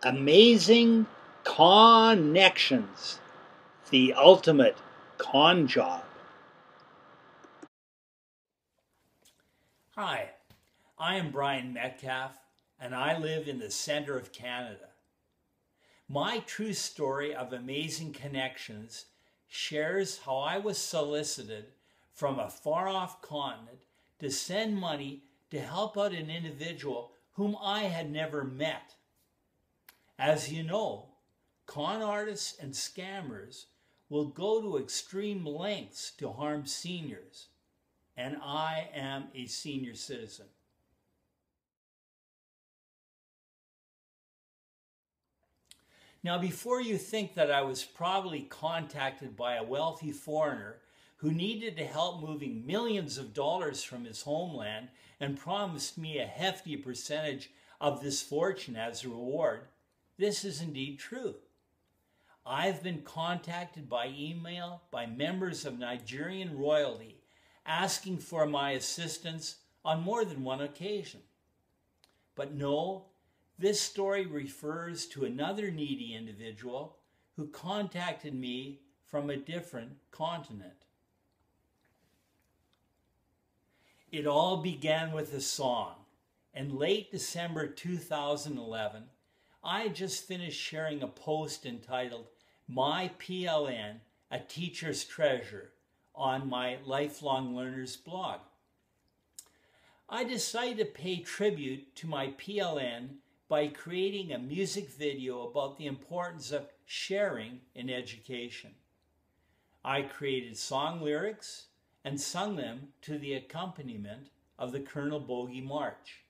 Amazing connections, the ultimate con job. Hi, I am Brian Metcalfe, and I live in the center of Canada. My true story of amazing connections shares how I was solicited from a far-off continent to send money to help out an individual whom I had never met. As you know, con artists and scammers will go to extreme lengths to harm seniors, and I am a senior citizen. Now, before you think that I was probably contacted by a wealthy foreigner who needed to help moving millions of dollars from his homeland and promised me a hefty percentage of this fortune as a reward, this is indeed true. I've been contacted by email by members of Nigerian royalty asking for my assistance on more than one occasion. But no, this story refers to another needy individual who contacted me from a different continent. It all began with a song. In late December 2011, I had just finished sharing a post entitled My PLN, a Teacher's Treasure on my Lifelong Learners blog. I decided to pay tribute to my PLN by creating a music video about the importance of sharing in education. I created song lyrics and sung them to the accompaniment of the Colonel Bogey March.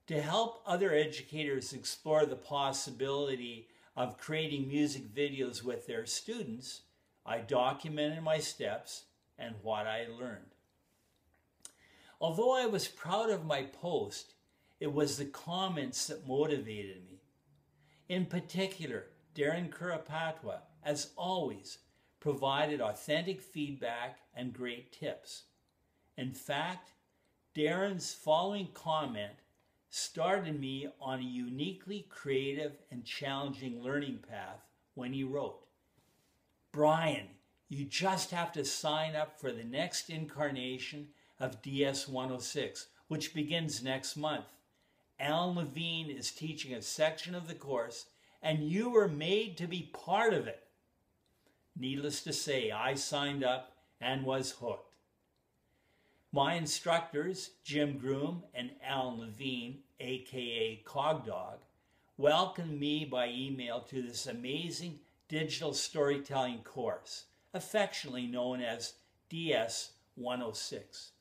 To help other educators explore the possibility of creating music videos with their students, I documented my steps and what I learned. Although I was proud of my post, it was the comments that motivated me. In particular, Darren Kurapatwa, as always, provided authentic feedback and great tips. In fact, Darren's following comment started me on a uniquely creative and challenging learning path when he wrote, "Brian, you just have to sign up for the next incarnation of DS 106, which begins next month. Alan Levine is teaching a section of the course, and you were made to be part of it." Needless to say, I signed up and was hooked. My instructors, Jim Groom and Alan Levine, aka Cogdog, welcomed me by email to this amazing digital storytelling course, affectionately known as DS 106.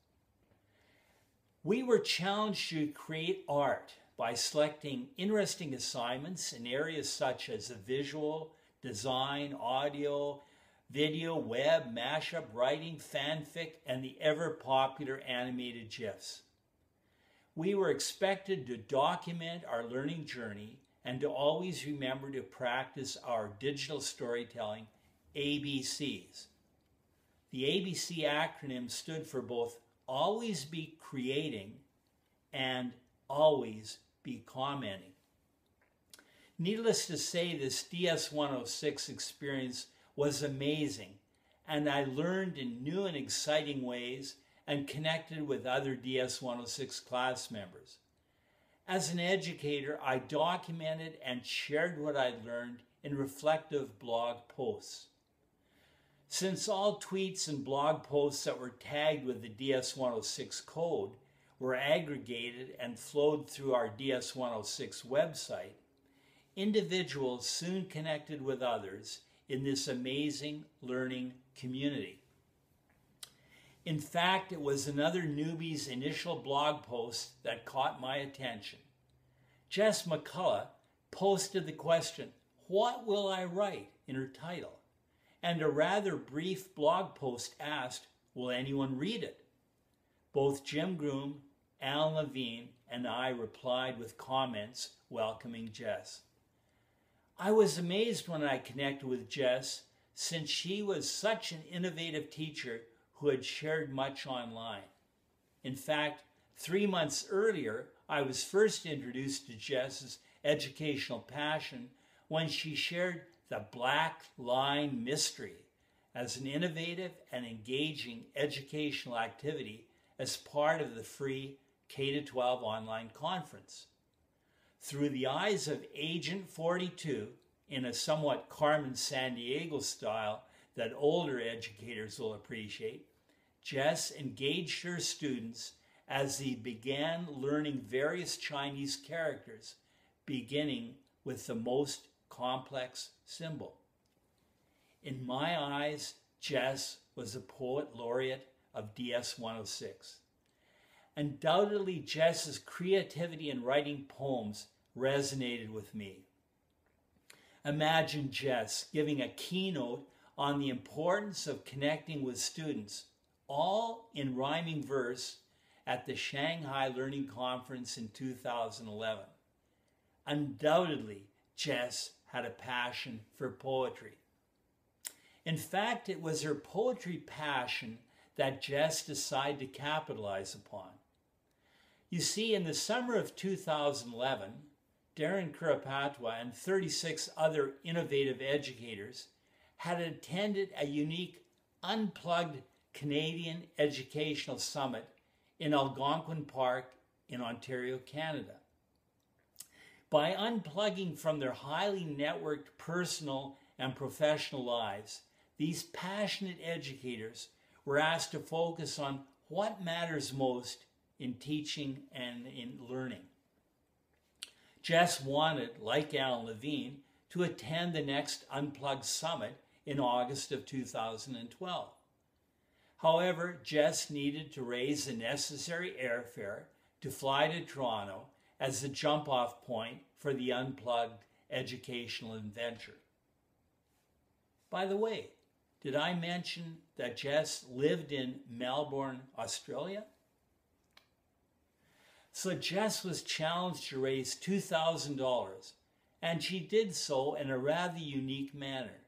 We were challenged to create art by selecting interesting assignments in areas such as the visual, design, audio, video, web, mashup, writing, fanfic, and the ever-popular animated GIFs. We were expected to document our learning journey and to always remember to practice our digital storytelling ABCs. The ABC acronym stood for both always be creating and always be commenting. Needless to say, this DS 106 experience was amazing, and I learned in new and exciting ways and connected with other DS 106 class members. As an educator, I documented and shared what I learned in reflective blog posts. Since all tweets and blog posts that were tagged with the DS 106 code were aggregated and flowed through our DS 106 website, individuals soon connected with others in this amazing learning community. In fact, it was another newbie's initial blog post that caught my attention. Jess McCullough posted the question, "What will I write?" in her title, and a rather brief blog post asked, "Will anyone read it?" Both Jim Groom, Alan Levine, and I replied with comments welcoming Jess. I was amazed when I connected with Jess, since she was such an innovative teacher who had shared much online. In fact, 3 months earlier, I was first introduced to Jess educational passion when she shared the Black Line Mystery as an innovative and engaging educational activity as part of the free K12 Online Conference. Through the eyes of Agent 42, in a somewhat Carmen Sandiego style that older educators will appreciate, Jess engaged her students as they began learning various Chinese characters, beginning with the most complex symbol. In my eyes, Jess was a poet laureate of DS 106. Undoubtedly, Jess's creativity in writing poems resonated with me. Imagine Jess giving a keynote on the importance of connecting with students, all in rhyming verse, at the Shanghai Learning Conference in 2011. Undoubtedly, Jess had a passion for poetry. In fact, it was her poetry passion that Jess decided to capitalize upon. You see, in the summer of 2011, Darren Kurapatwa and 36 other innovative educators had attended a unique Unplugged Canadian Educational Summit in Algonquin Park in Ontario, Canada. By unplugging from their highly networked personal and professional lives, these passionate educators were asked to focus on what matters most in teaching and in learning. Jess wanted, like Alan Levine, to attend the next Unplugged Summit in August of 2012. However, Jess needed to raise the necessary airfare to fly to Toronto as the jump-off point for the Unplugged educational adventure. By the way, did I mention that Jess lived in Melbourne, Australia? So Jess was challenged to raise $2,000, and she did so in a rather unique manner.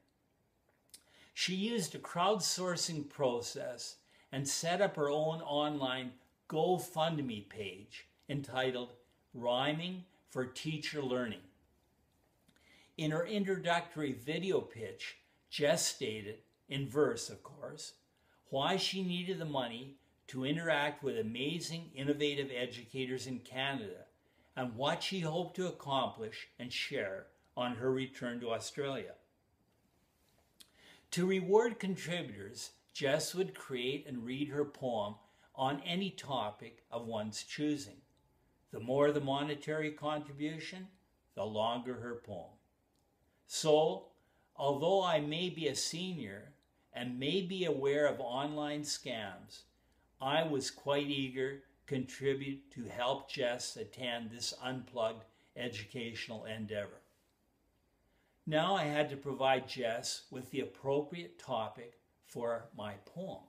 She used a crowdsourcing process and set up her own online GoFundMe page entitled Rhyming for Teacher Learning. In her introductory video pitch, Jess stated, in verse of course, why she needed the money to interact with amazing, innovative educators in Canada and what she hoped to accomplish and share on her return to Australia. To reward contributors, Jess would create and read her poem on any topic of one's choosing. The more the monetary contribution, the longer her poem. So, although I may be a senior and may be aware of online scams, I was quite eager to contribute to help Jess attend this unplugged educational endeavor. Now I had to provide Jess with the appropriate topic for my poem.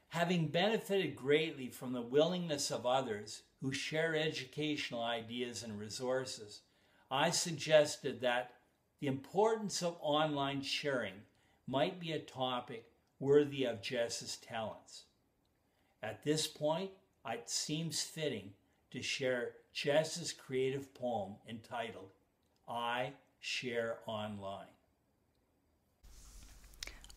Having benefited greatly from the willingness of others who share educational ideas and resources, I suggested that the importance of online sharing might be a topic worthy of Jess's talents. At this point, it seems fitting to share Jess's creative poem entitled, I Share Online.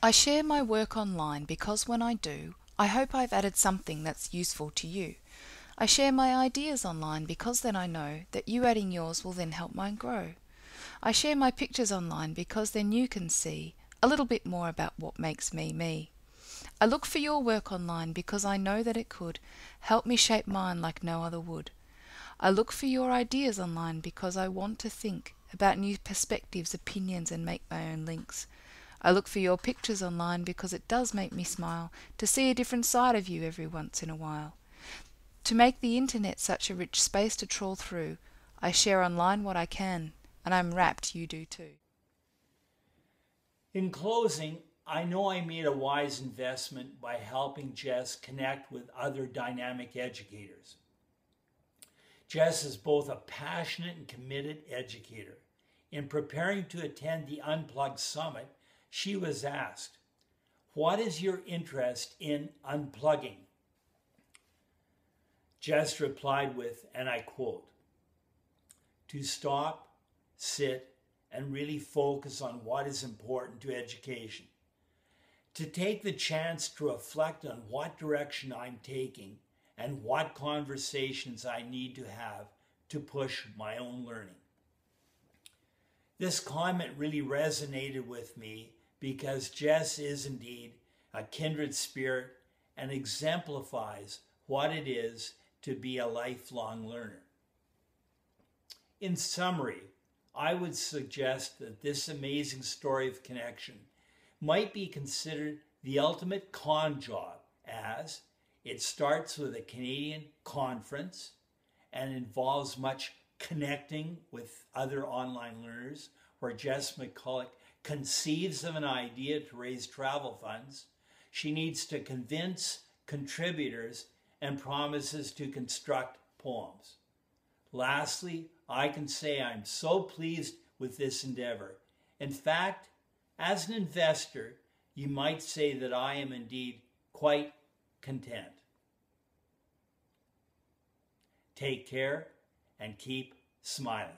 I share my work online because when I do, I hope I've added something that's useful to you. I share my ideas online because then I know that you adding yours will then help mine grow. I share my pictures online because then you can see a little bit more about what makes me me. I look for your work online because I know that it could help me shape mine like no other would. I look for your ideas online because I want to think about new perspectives, opinions, and make my own links. I look for your pictures online because it does make me smile to see a different side of you every once in a while. To make the internet such a rich space to trawl through, I share online what I can, and I'm rapt you do too. In closing, I know I made a wise investment by helping Jess connect with other dynamic educators. Jess is both a passionate and committed educator. In preparing to attend the Unplugged Summit, she was asked, "What is your interest in unplugging?" Jess replied with, and I quote, to stop, sit, and really focus on what is important to education. To take the chance to reflect on what direction I'm taking and what conversations I need to have to push my own learning. This comment really resonated with me because Jess is indeed a kindred spirit and exemplifies what it is to be a lifelong learner. In summary, I would suggest that this amazing story of connection might be considered the ultimate con job, as it starts with a Canadian conference and involves much connecting with other online learners, where Jess McCulloch conceives of an idea to raise travel funds. She needs to convince contributors and promises to construct poems. Lastly, I can say I'm so pleased with this endeavor. In fact, as an investor, you might say that I am indeed quite content. Take care and keep smiling.